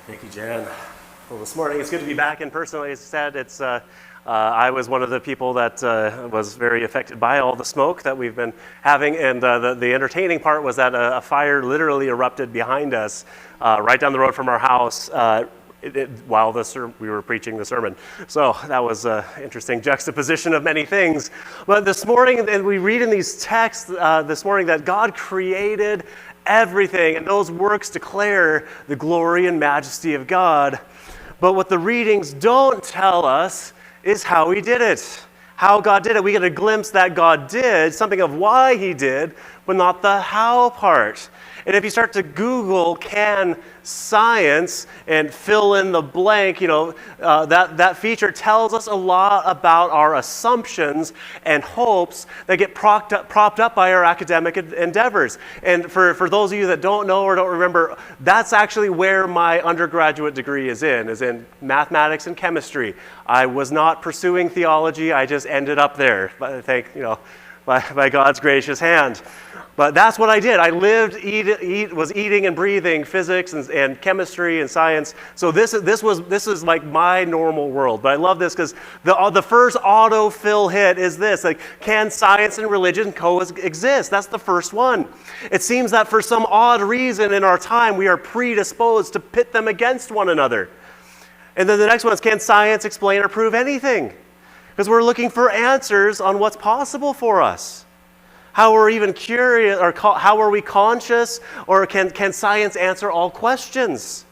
Thank you, Jan. Well, this morning it's good to be back in person. Like I said, I was one of the people that was very affected by all the smoke that we've been having, and the entertaining part was that a fire literally erupted behind us, right down the road from our house, while we were preaching the sermon. So that was an interesting juxtaposition of many things. But this morning, and we read in these texts this morning that God created everything, and those works declare the glory and majesty of God. But what the readings don't tell us is how he did it, how God did it. We get a glimpse that God did, something of why he did, but not the how part. And if you start to Google "can science" and fill in the blank, that feature tells us a lot about our assumptions and hopes that get propped up by our academic endeavors. And for those of you that don't know or don't remember, that's actually where my undergraduate degree is in mathematics and chemistry. I was not pursuing theology. I just ended up there, by God's gracious hand. But that's what I did. I was eating and breathing physics and chemistry and science. So this is like my normal world. But I love this because the first autofill hit is this: like, can science and religion coexist? That's the first one. It seems that for some odd reason in our time, we are predisposed to pit them against one another. And then the next one is, can science explain or prove anything? Because we're looking for answers on what's possible for us. How are we even curious, or how are we conscious, or can science answer all questions?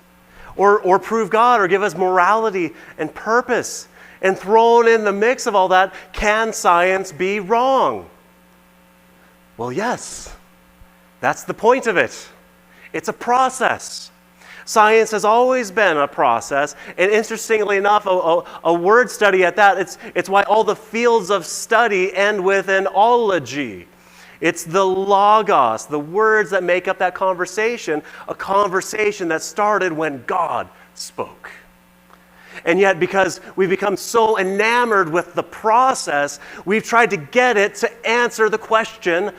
Or prove God, or give us morality and purpose? And thrown in the mix of all that, can science be wrong? Well, yes. That's the point of it. It's a process. Science has always been a process, and interestingly enough, a word study at that, it's why all the fields of study end with an ology. It's the logos, the words that make up that conversation, a conversation that started when God spoke. And yet, because we've become so enamored with the process, we've tried to get it to answer the question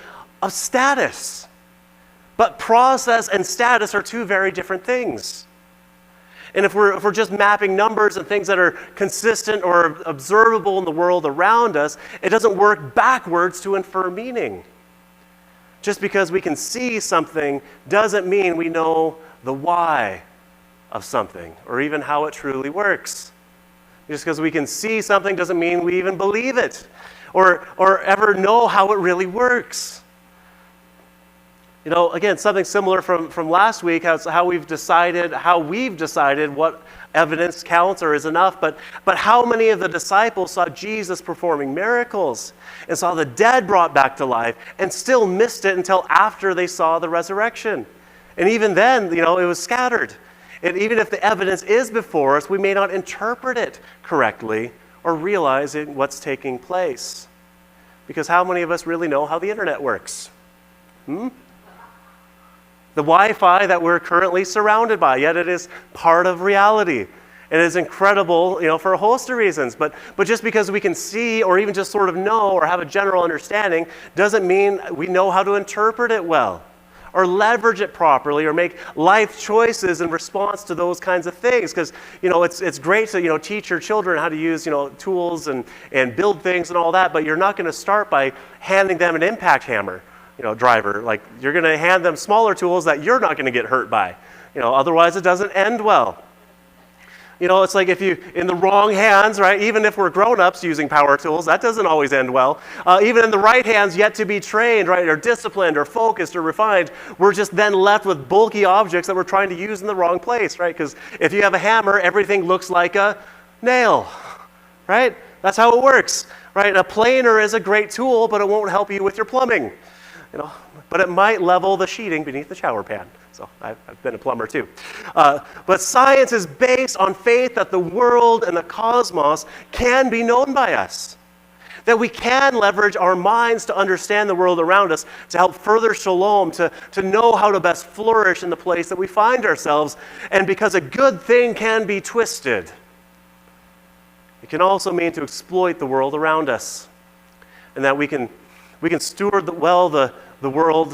of status. But process and status are two very different things. And if we're just mapping numbers and things that are consistent or observable in the world around us, it doesn't work backwards to infer meaning. Just because we can see something doesn't mean we know the why of something or even how it truly works. Just because we can see something doesn't mean we even believe it or ever know how it really works. Again, something similar from last week, how we've decided what evidence counts or is enough, but how many of the disciples saw Jesus performing miracles and saw the dead brought back to life and still missed it until after they saw the resurrection? And even then, it was scattered. And even if the evidence is before us, we may not interpret it correctly or realize what's taking place. Because how many of us really know how the internet works? The Wi-Fi that we're currently surrounded by, yet it is part of reality. It is incredible, for a host of reasons. But just because we can see or even just sort of know or have a general understanding doesn't mean we know how to interpret it well or leverage it properly or make life choices in response to those kinds of things. Because, it's great to, teach your children how to use, tools and build things and all that, but you're not going to start by handing them an impact hammer. Driver. Like, you're going to hand them smaller tools that you're not going to get hurt by. Otherwise it doesn't end well. It's like if you, in the wrong hands, right, even if we're grown-ups using power tools, that doesn't always end well. Even in the right hands, yet to be trained, right, or disciplined, or focused, or refined, we're just then left with bulky objects that we're trying to use in the wrong place, right? Because if you have a hammer, everything looks like a nail, right? That's how it works, right? A planer is a great tool, but it won't help you with your plumbing. But it might level the sheeting beneath the shower pan. So I've been a plumber too. But science is based on faith that the world and the cosmos can be known by us. That we can leverage our minds to understand the world around us, to help further shalom, to know how to best flourish in the place that we find ourselves. And because a good thing can be twisted, it can also mean to exploit the world around us. And that we can steward the world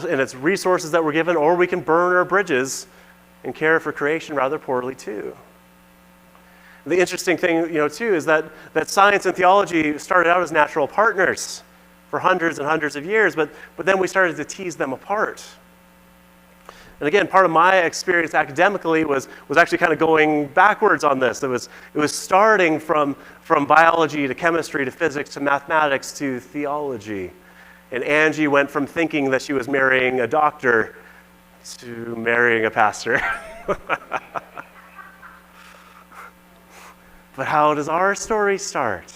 and its resources that we're given, or we can burn our bridges and care for creation rather poorly too. The interesting thing, too, is that science and theology started out as natural partners for hundreds and hundreds of years, but then we started to tease them apart. And again, part of my experience academically was actually kind of going backwards on this. It was starting from biology to chemistry to physics to mathematics to theology. And Angie went from thinking that she was marrying a doctor to marrying a pastor. But how does our story start?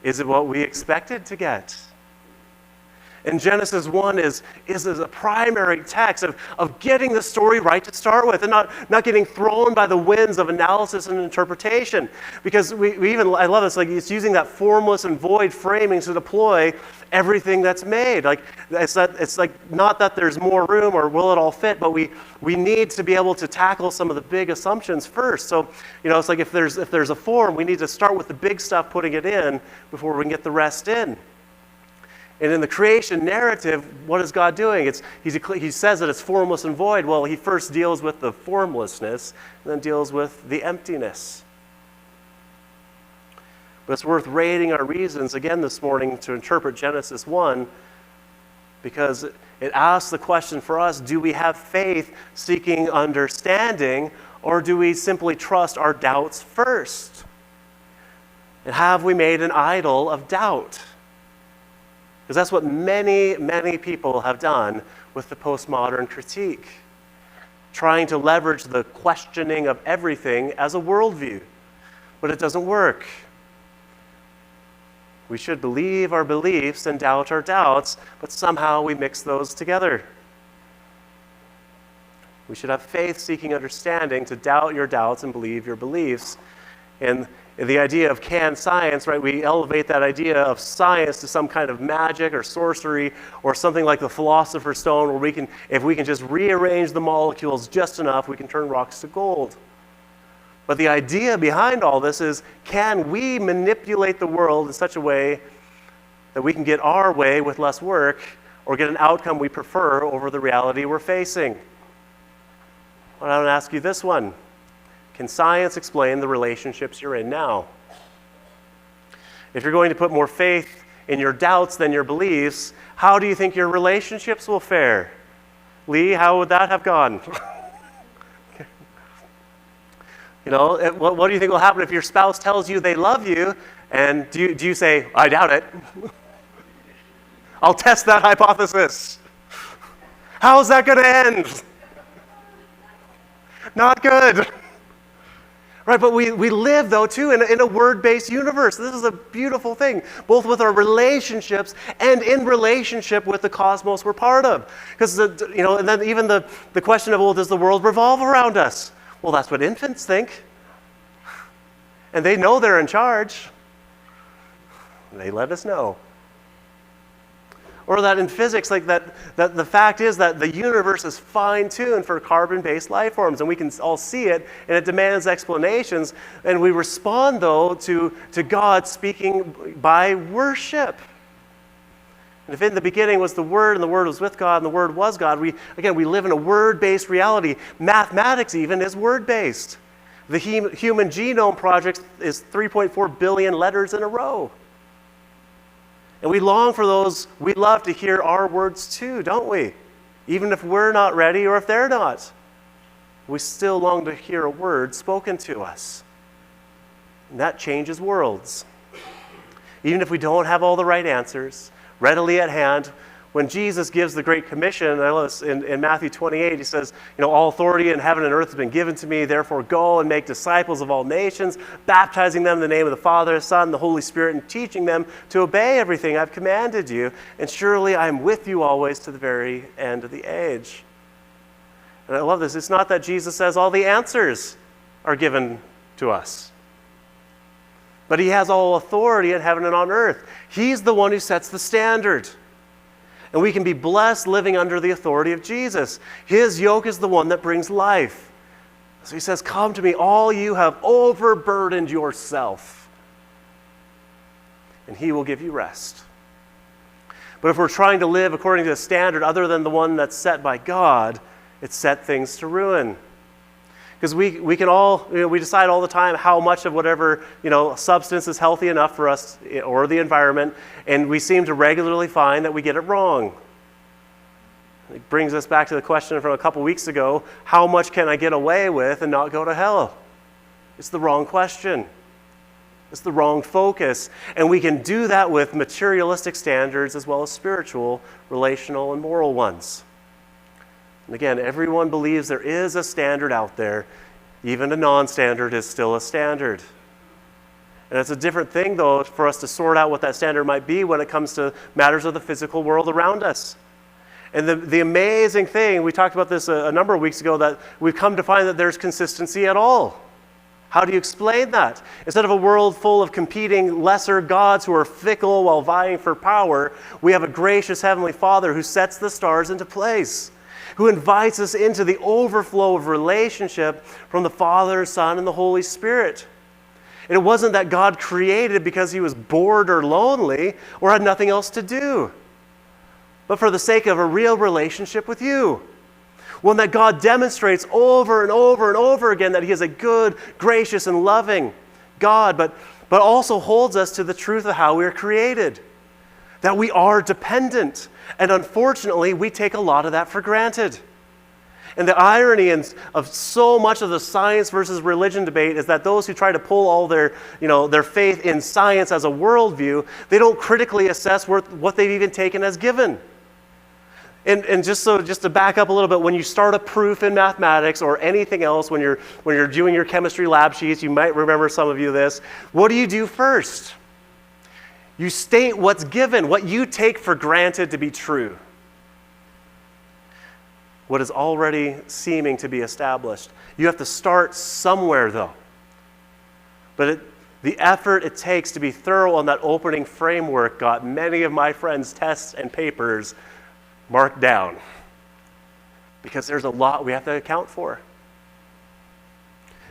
Is it what we expected to get? And Genesis 1 is a primary text of getting the story right to start with and not getting thrown by the winds of analysis and interpretation. Because I love this, it's using that formless and void framing to deploy everything that's made. It's not that there's more room or will it all fit, but we need to be able to tackle some of the big assumptions first. So, it's like if there's a form, we need to start with the big stuff, putting it in before we can get the rest in. And in the creation narrative, what is God doing? He says that it's formless and void. Well, he first deals with the formlessness and then deals with the emptiness. But it's worth rating our reasons again this morning to interpret Genesis 1 because it asks the question for us, do we have faith seeking understanding, or do we simply trust our doubts first? And have we made an idol of doubt? Because that's what many, many people have done with the postmodern critique, trying to leverage the questioning of everything as a worldview. But it doesn't work. We should believe our beliefs and doubt our doubts, but somehow we mix those together. We should have faith seeking understanding to doubt your doubts and believe your beliefs. And the idea of can science, right? We elevate that idea of science to some kind of magic or sorcery or something like the Philosopher's Stone, where if we can just rearrange the molecules just enough, we can turn rocks to gold. But the idea behind all this is, can we manipulate the world in such a way that we can get our way with less work or get an outcome we prefer over the reality we're facing? Well, I want to ask you this one. Can science explain the relationships you're in now? If you're going to put more faith in your doubts than your beliefs, how do you think your relationships will fare? Lee, how would that have gone? What do you think will happen if your spouse tells you they love you, and do you say, I doubt it? I'll test that hypothesis. How's that going to end? Not good. Right, but we live, though, too, in a word-based universe. This is a beautiful thing, both with our relationships and in relationship with the cosmos we're part of. Because, and then even the question of, well, does the world revolve around us? Well, that's what infants think. And they know they're in charge. They let us know. Or that in physics, that the fact is that the universe is fine-tuned for carbon-based life forms, and we can all see it, and it demands explanations, and we respond, though, to God speaking by worship. And if in the beginning was the Word, and the Word was with God, and the Word was God, we live in a word-based reality. Mathematics even is word-based. The Human Genome Project is 3.4 billion letters in a row. And we long for those. We love to hear our words too, don't we? Even if we're not ready or if they're not. We still long to hear a word spoken to us. And that changes worlds. Even if we don't have all the right answers readily at hand, when Jesus gives the Great Commission, in Matthew 28, he says, all authority in heaven and earth has been given to me, therefore go and make disciples of all nations, baptizing them in the name of the Father, the Son, and the Holy Spirit, and teaching them to obey everything I've commanded you. And surely I am with you always to the very end of the age. And I love this. It's not that Jesus says all the answers are given to us. But he has all authority in heaven and on earth. He's the one who sets the standard. And we can be blessed living under the authority of Jesus. His yoke is the one that brings life. So he says, come to me, all you have overburdened yourself, and he will give you rest. But if we're trying to live according to a standard other than the one that's set by God, It set things to ruin. Because we can all, we decide all the time how much of whatever, substance is healthy enough for us or the environment, and we seem to regularly find that we get it wrong. It brings us back to the question from a couple weeks ago, how much can I get away with and not go to hell? It's the wrong question. It's the wrong focus. And we can do that with materialistic standards as well as spiritual, relational, and moral ones. And again, everyone believes there is a standard out there. Even a non-standard is still a standard. And it's a different thing, though, for us to sort out what that standard might be when it comes to matters of the physical world around us. And the amazing thing, we talked about this a number of weeks ago, that we've come to find that there's consistency at all. How do you explain that? Instead of a world full of competing lesser gods who are fickle while vying for power, we have a gracious Heavenly Father who sets the stars into place, who invites us into the overflow of relationship from the Father, Son, and the Holy Spirit. And it wasn't that God created because he was bored or lonely or had nothing else to do, but for the sake of a real relationship with you. One that God demonstrates over and over and over again that he is a good, gracious, and loving God, but also holds us to the truth of how we are created, that we are dependent. And unfortunately, we take a lot of that for granted. And the irony of so much of the science versus religion debate is that those who try to pull all their faith in science as a worldview, they don't critically assess what they've even taken as given. And just to back up a little bit, when you start a proof in mathematics or anything else, when you're doing your chemistry lab sheets, you might remember some of you this, what do you do first? You state what's given, what you take for granted to be true. What is already seeming to be established. You have to start somewhere, though. But the effort it takes to be thorough on that opening framework got many of my friends' tests and papers marked down, because there's a lot we have to account for.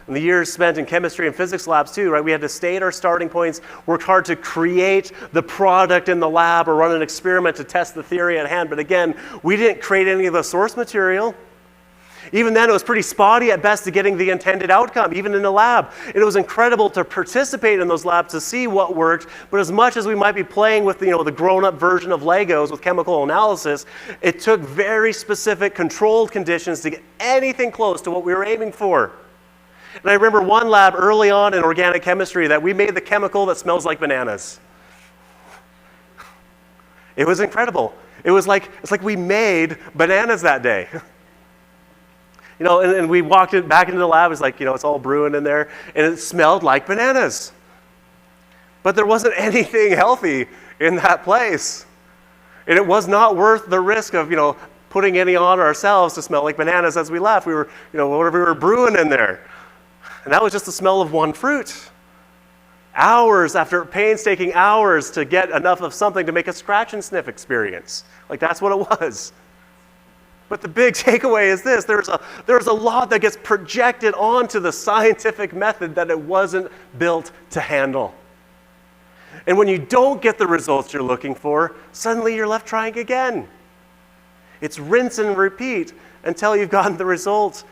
In the years spent in chemistry and physics labs too, right, we had to state our starting points, work hard to create the product in the lab or run an experiment to test the theory at hand. But again, we didn't create any of the source material. Even then, it was pretty spotty at best to getting the intended outcome, even in the lab. And it was incredible to participate in those labs to see what worked, but as much as we might be playing with the grown-up version of Legos with chemical analysis, it took very specific controlled conditions to get anything close to what we were aiming for. And I remember one lab early on in organic chemistry that we made the chemical that smells like bananas. It was incredible. It's like we made bananas that day. And we walked back into the lab, it's like, it's all brewing in there, and it smelled like bananas. But there wasn't anything healthy in that place. And it was not worth the risk of, putting any on ourselves to smell like bananas as we left. We were, whatever we were brewing in there. And that was just the smell of one fruit. Hours after painstaking hours to get enough of something to make a scratch and sniff experience. Like, that's what it was. But the big takeaway is this: there's a lot that gets projected onto the scientific method that it wasn't built to handle. And when you don't get the results you're looking for, suddenly you're left trying again. It's rinse and repeat until you've gotten the results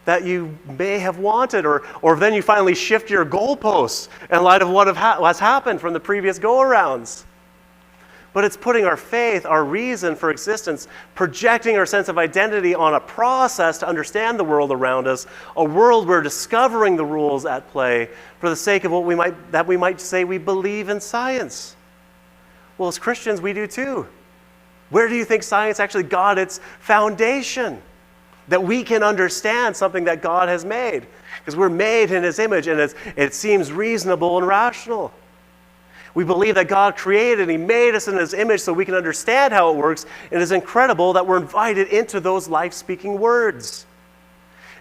that you may have wanted, or then you finally shift your goalposts in light of what's happened from the previous go-arounds. But it's putting our faith, our reason for existence, projecting our sense of identity on a process to understand the world around us, a world where discovering the rules at play for the sake of what we might say we believe in science. Well, as Christians, we do too. Where do you think science actually got its foundation? That we can understand something that God has made. Because we're made in his image, and it seems reasonable and rational. We believe that God created and he made us in his image so we can understand how it works. And it is incredible that we're invited into those life-speaking words.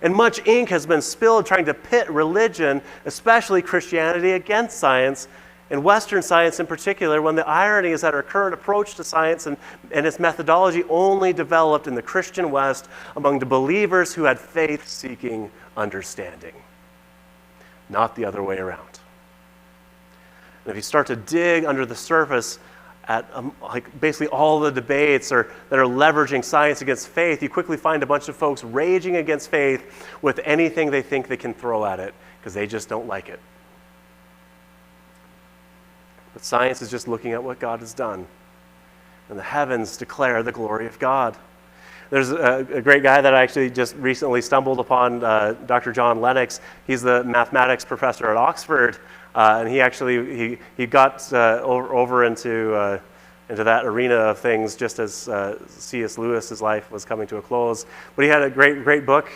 And much ink has been spilled trying to pit religion, especially Christianity, against science, and Western science in particular, when the irony is that our current approach to science and its methodology only developed in the Christian West among the believers who had faith-seeking understanding, not the other way around. And if you start to dig under the surface, at like basically all the debates that are leveraging science against faith, you quickly find a bunch of folks raging against faith with anything they think they can throw at it because they just don't like it. But science is just looking at what God has done. And the heavens declare the glory of God. There's a great guy that I actually just recently stumbled upon, Dr. John Lennox. He's the mathematics professor at Oxford, and he actually he got over into that arena of things just as C.S. Lewis's life was coming to a close. But he had a great book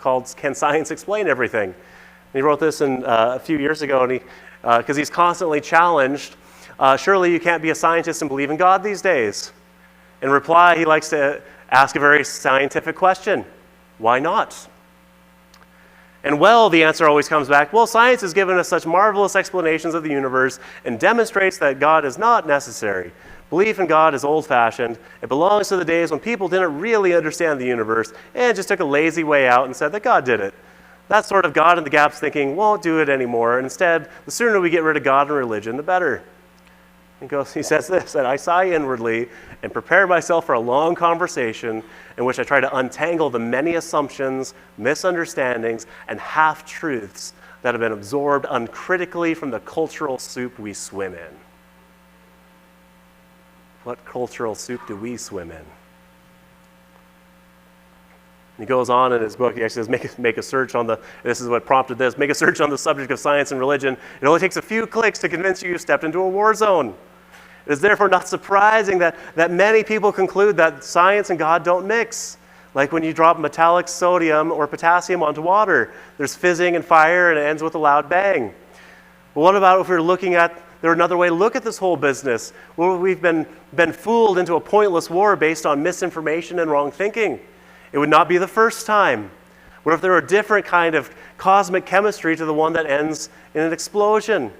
called "Can Science Explain Everything?" And he wrote this a few years ago, and because he's constantly challenged. Surely you can't be a scientist and believe in God these days. In reply, he likes to ask a very scientific question. Why not? And the answer always comes back, science has given us such marvelous explanations of the universe and demonstrates that God is not necessary. Belief in God is old-fashioned. It belongs to the days when people didn't really understand the universe and just took a lazy way out and said that God did it. That sort of God in the gaps thinking won't do it anymore. And instead, the sooner we get rid of God and religion, the better. He says this, that I sigh inwardly and prepare myself for a long conversation in which I try to untangle the many assumptions, misunderstandings, and half-truths that have been absorbed uncritically from the cultural soup we swim in. What cultural soup do we swim in? He goes on in his book, he actually says, make a search on this is what prompted this, make a search on the subject of science and religion. It only takes a few clicks to convince you stepped into a war zone. It is therefore not surprising that many people conclude that science and God don't mix. Like when you drop metallic sodium or potassium onto water. There's fizzing and fire and it ends with a loud bang. But what about if we're looking at, there's another way to look at this whole business? Well, we've been fooled into a pointless war based on misinformation and wrong thinking. It would not be the first time. What if there were a different kind of cosmic chemistry to the one that ends in an explosion?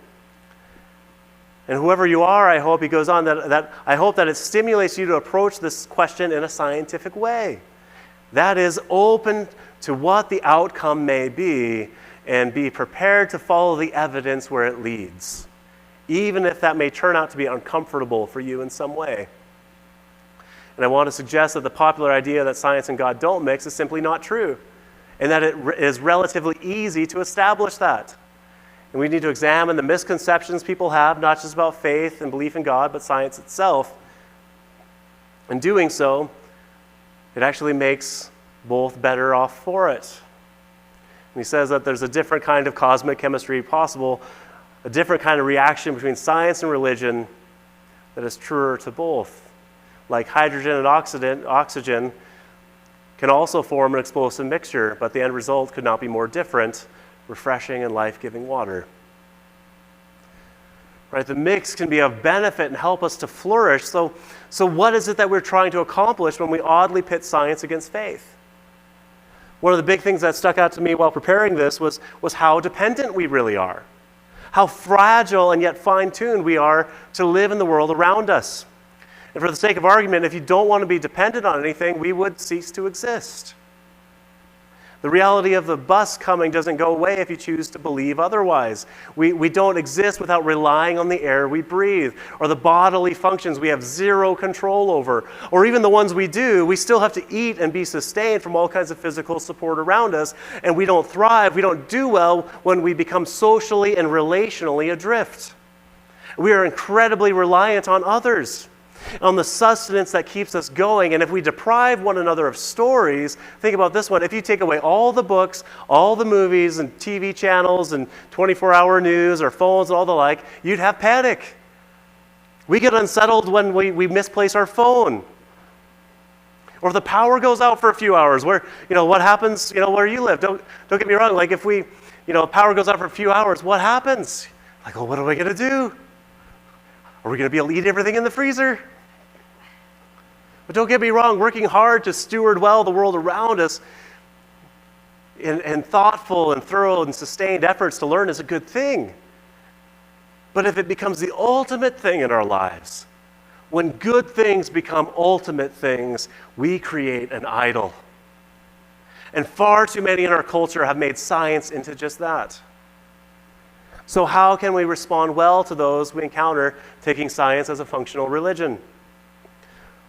And whoever you are, I hope, he goes on, that I hope that it stimulates you to approach this question in a scientific way. That is, open to what the outcome may be and be prepared to follow the evidence where it leads, even if that may turn out to be uncomfortable for you in some way. And I want to suggest that the popular idea that science and God don't mix is simply not true, and that it is relatively easy to establish that. And we need to examine the misconceptions people have, not just about faith and belief in God, but science itself. In doing so, it actually makes both better off for it. And he says that there's a different kind of cosmic chemistry possible, a different kind of reaction between science and religion that is truer to both. Like hydrogen and oxygen can also form an explosive mixture, but the end result could not be more different: refreshing and life-giving water. Right? The mix can be of benefit and help us to flourish. So what is it that we're trying to accomplish when we oddly pit science against faith? One of the big things that stuck out to me while preparing this was how dependent we really are. How fragile and yet fine-tuned we are to live in the world around us. And for the sake of argument, if you don't want to be dependent on anything, we would cease to exist. The reality of the bus coming doesn't go away if you choose to believe otherwise. We don't exist without relying on the air we breathe, or the bodily functions we have zero control over, or even the ones we do. We still have to eat and be sustained from all kinds of physical support around us, and we don't thrive, we don't do well when we become socially and relationally adrift. We are incredibly reliant on others, on the sustenance that keeps us going. And if we deprive one another of stories, think about this one. If you take away all the books, all the movies and TV channels and 24-hour news or phones and all the like, you'd have panic. We get unsettled when we misplace our phone. Or if the power goes out for a few hours, what happens, where you live? Don't get me wrong. Like if power goes out for a few hours, what happens? Like, what are we going to do? Are we going to be able to eat everything in the freezer? But don't get me wrong, working hard to steward well the world around us and thoughtful and thorough and sustained efforts to learn is a good thing. But if it becomes the ultimate thing in our lives, when good things become ultimate things, we create an idol. And far too many in our culture have made science into just that. So how can we respond well to those we encounter taking science as a functional religion?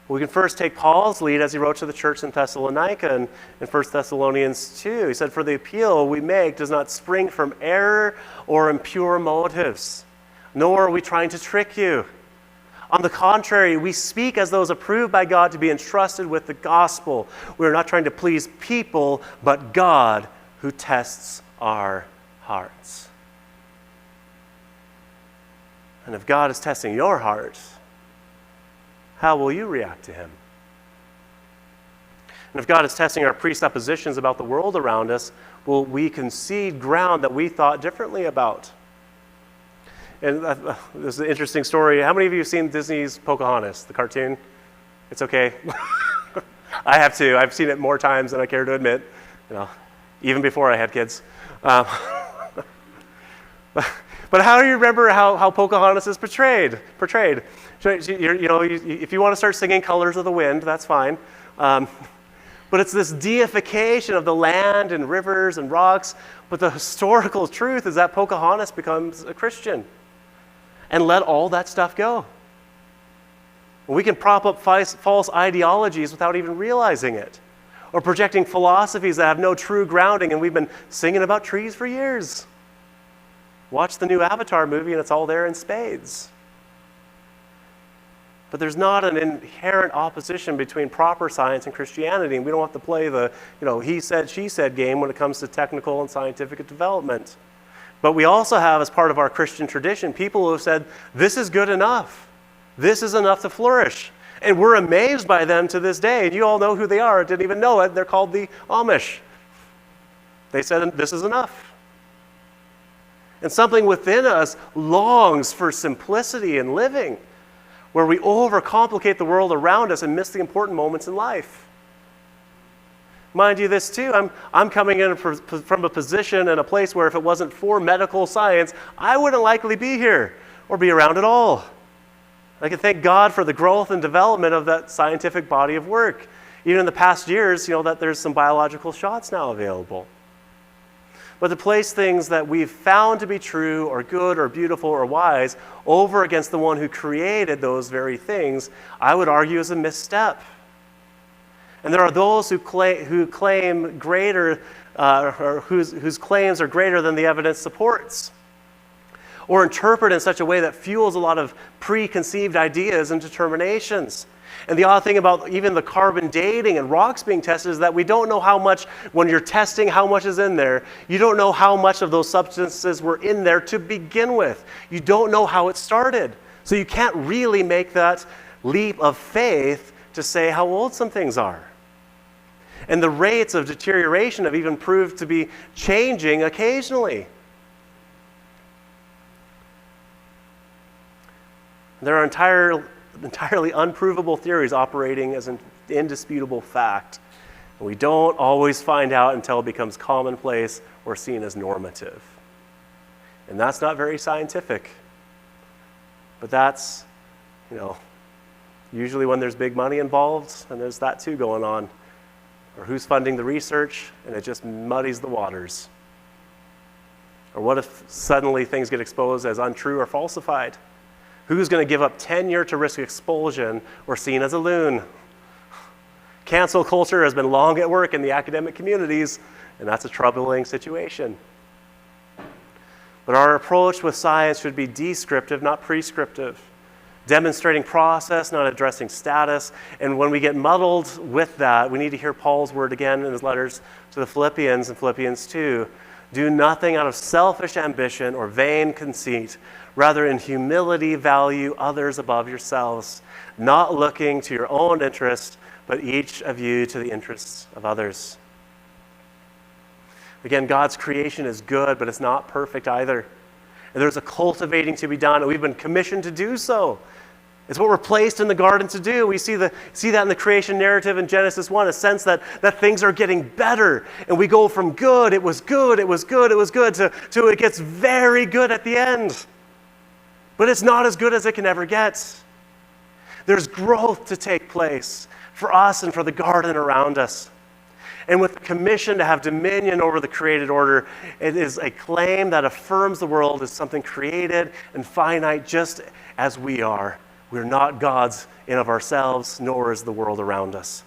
We can first take Paul's lead as he wrote to the church in Thessalonica in 1 Thessalonians 2. He said, "For the appeal we make does not spring from error or impure motives, nor are we trying to trick you. On the contrary, we speak as those approved by God to be entrusted with the gospel. We are not trying to please people, but God who tests our hearts." And if God is testing your heart, how will you react to him? And if God is testing our presuppositions about the world around us, will we concede ground that we thought differently about? And this is an interesting story. How many of you have seen Disney's Pocahontas, the cartoon? It's okay. I have too. I've seen it more times than I care to admit, even before I had kids. But how do you remember how Pocahontas is portrayed? If you want to start singing Colors of the Wind, that's fine. But it's this deification of the land and rivers and rocks. But the historical truth is that Pocahontas becomes a Christian and let all that stuff go. We can prop up false ideologies without even realizing it, or projecting philosophies that have no true grounding, and we've been singing about trees for years. Watch the new Avatar movie and it's all there in spades. But there's not an inherent opposition between proper science and Christianity, and we don't have to play the he said, she said game when it comes to technical and scientific development. But we also have, as part of our Christian tradition, people who have said, this is good enough. This is enough to flourish. And we're amazed by them to this day. And you all know who they are. I didn't even know it. They're called the Amish. They said, this is enough. And something within us longs for simplicity in living, where we overcomplicate the world around us and miss the important moments in life. Mind you, this too, I'm coming in from a position and a place where if it wasn't for medical science, I wouldn't likely be here or be around at all. I can thank God for the growth and development of that scientific body of work. Even in the past years, that there's some biological shots now available. But to place things that we've found to be true or good or beautiful or wise over against the one who created those very things, I would argue is a misstep. And there are those who claim greater, or whose claims are greater than the evidence supports, or interpret in such a way that fuels a lot of preconceived ideas and determinations. And the odd thing about even the carbon dating and rocks being tested is that we don't know how much, when you're testing how much is in there, you don't know how much of those substances were in there to begin with. You don't know how it started. So you can't really make that leap of faith to say how old some things are. And the rates of deterioration have even proved to be changing occasionally. There are entirely unprovable theories operating as an indisputable fact. And we don't always find out until it becomes commonplace or seen as normative. And that's not very scientific. But that's, usually when there's big money involved, and there's that too going on. Or who's funding the research, and it just muddies the waters. Or what if suddenly things get exposed as untrue or falsified? Who's going to give up tenure to risk expulsion or seen as a loon? Cancel culture has been long at work in the academic communities, and that's a troubling situation. But our approach with science should be descriptive, not prescriptive, demonstrating process, not addressing status. And when we get muddled with that, we need to hear Paul's word again in his letters to the Philippians in Philippians 2. Do nothing out of selfish ambition or vain conceit. Rather, in humility, value others above yourselves, not looking to your own interest, but each of you to the interests of others. Again, God's creation is good, but it's not perfect either. And there's a cultivating to be done, and we've been commissioned to do so. It's what we're placed in the garden to do. We see that in the creation narrative in Genesis 1, a sense that things are getting better. And we go from good, it was good, to it gets very good at the end. But it's not as good as it can ever get. There's growth to take place for us and for the garden around us. And with the commission to have dominion over the created order, it is a claim that affirms the world as something created and finite just as we are. We're not gods in of ourselves, nor is the world around us.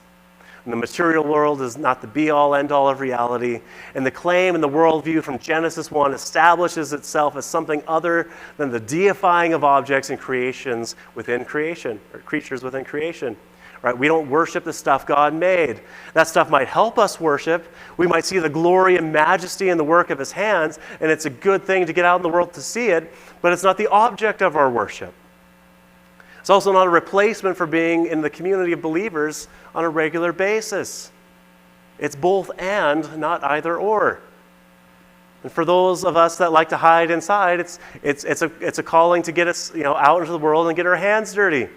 And the material world is not the be-all, end-all of reality. And the claim and the worldview from Genesis 1 establishes itself as something other than the deifying of objects and creations within creation, or creatures within creation. Right? We don't worship the stuff God made. That stuff might help us worship. We might see the glory and majesty in the work of his hands, and it's a good thing to get out in the world to see it, but it's not the object of our worship. It's also not a replacement for being in the community of believers on a regular basis. It's both and, not either or. And for those of us that like to hide inside, it's a calling to get us out into the world and get our hands dirty.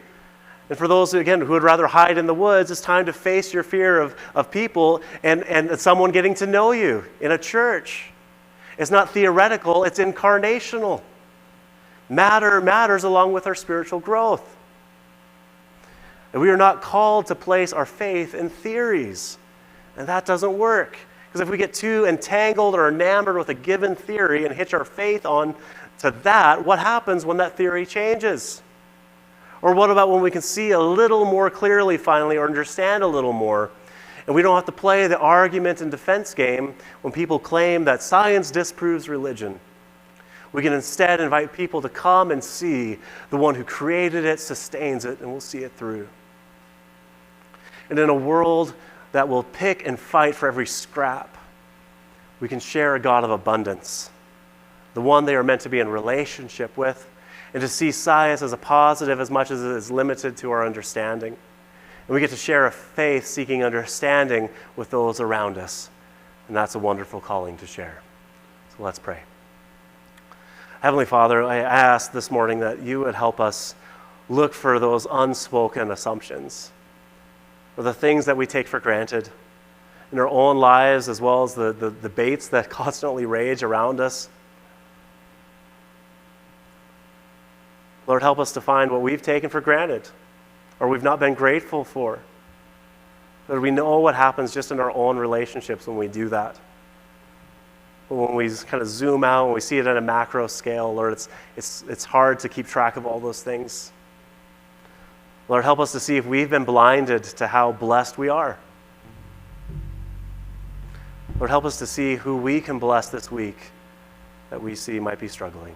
And for those, again, who would rather hide in the woods, it's time to face your fear of people and someone getting to know you in a church. It's not theoretical, it's incarnational. Matter matters along with our spiritual growth. And we are not called to place our faith in theories. And that doesn't work. Because if we get too entangled or enamored with a given theory and hitch our faith on to that, what happens when that theory changes? Or what about when we can see a little more clearly finally or understand a little more? And we don't have to play the argument and defense game when people claim that science disproves religion. We can instead invite people to come and see the one who created it, sustains it, and will see it through. And in a world that will pick and fight for every scrap, we can share a God of abundance, the one they are meant to be in relationship with, and to see science as a positive as much as it is limited to our understanding. And we get to share a faith seeking understanding with those around us. And that's a wonderful calling to share. So let's pray. Heavenly Father, I ask this morning that you would help us look for those unspoken assumptions, or the things that we take for granted in our own lives, as well as the debates that constantly rage around us. Lord, help us to find what we've taken for granted or we've not been grateful for. Lord, we know what happens just in our own relationships when we do that. But when we kind of zoom out and we see it at a macro scale, Lord, it's hard to keep track of all those things. Lord, help us to see if we've been blinded to how blessed we are. Lord, help us to see who we can bless this week that we see might be struggling.